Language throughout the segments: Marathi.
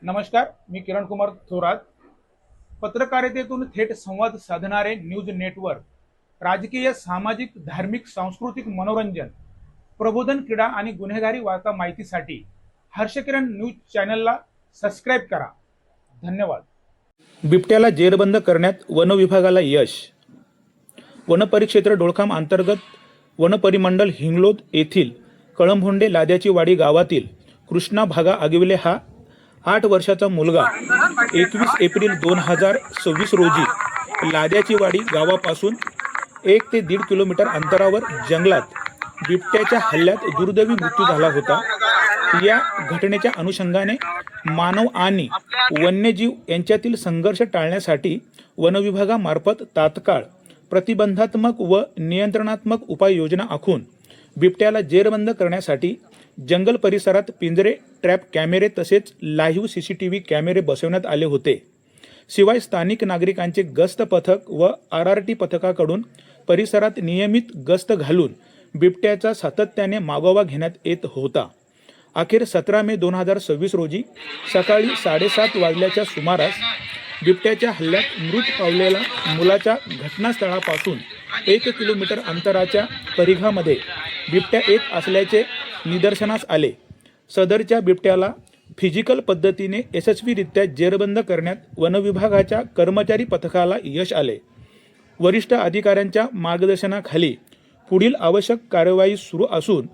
नमस्कार, मी किरण कुमार थोरात. पत्रकारितेतून थेट संवाद साधणारे न्यूज नेटवर्क, राजकीय, सामाजिक, धार्मिक, सांस्कृतिक, मनोरंजन, प्रबोधन, क्रीडा आणि गुन्हेगारी वार्ता माहितीसाठी हर्षकिरण न्यूज चॅनलला सबस्क्राईब करा. धन्यवाद. बिबट्याला जेरबंद करण्यात वन विभागाला यश. वनपरिक्षेत्र डोळखाम अंतर्गत वनपरिमंडल हिंगलोद येथील कळंभोंडे लाद्याची वाडी गावातील कृष्णा भागा आगिवले हा 8 वर्षाचा मुलगा 21 एप्रिल 2026 रोजी लाद्याची वाडी गावापासून 1 ते 1.5 किलोमीटर अंतरावर जंगलात बिबट्याच्या हल्ल्यात दुर्दैवी मृत्यू झाला होता. या घटनेच्या अनुषंगाने मानव आणि वन्यजीव यांच्यातील संघर्ष टाळण्यासाठी वनविभागामार्फत तात्काळ प्रतिबंधात्मक व नियंत्रणात्मक उपाययोजना आखून बिबट्याला जेरबंद करण्यासाठी जंगल परिसरात पिंजरे, ट्रॅप कॅमेरे तसेच लाईव्ह CCTV कॅमेरे बसवण्यात आले होते. शिवाय स्थानिक नागरिकांचे गस्त पथक व RRT पथकाकडून परिसरात नियमित गस्त घालून बिबट्याचा सातत्याने मागोवा घेण्यात येत होता. अखेर 17 मे 2026 रोजी सकाळी 7:30 वाजल्याच्या सुमारास बिबट्याच्या हल्ल्यात मृत पावलेला मुलाच्या घटनास्थळापासून 1 किलोमीटर अंतराच्या परिघामध्ये बिबट्या येत असल्याचे निदर्शनास आले. सदरच्या बिबट्याला फिजिकल पद्धतीने यशस्वीरित्या जेरबंद करण्यात वनविभागाच्या कर्मचारी पथकाला यश आले. वरिष्ठ अधिकाऱ्यांच्या मार्गदर्शनाखाली पुढील आवश्यक कार्यवाही सुरू असून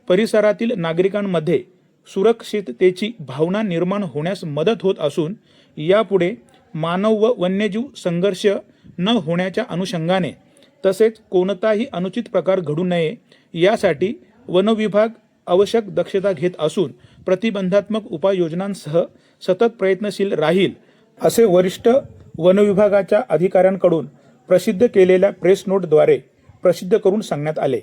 परिसरातील नागरिकांमध्ये सुरक्षिततेची भावना निर्माण होण्यास मदत होत असून यापुढे मानव व वन्यजीव संघर्ष न होण्याच्या अनुषंगाने तसेच कोणताही अनुचित प्रकार घडू नये यासाठी वनविभाग आवश्यक दक्षता घेत असून प्रतिबंधात्मक उपाययोजनांसह सतत प्रयत्नशील राहील असे वरिष्ठ वनविभागाच्या अधिकाऱ्यांकडून प्रसिद्ध केलेल्या प्रेस नोटद्वारे प्रसिद्ध करून सांगण्यात आले.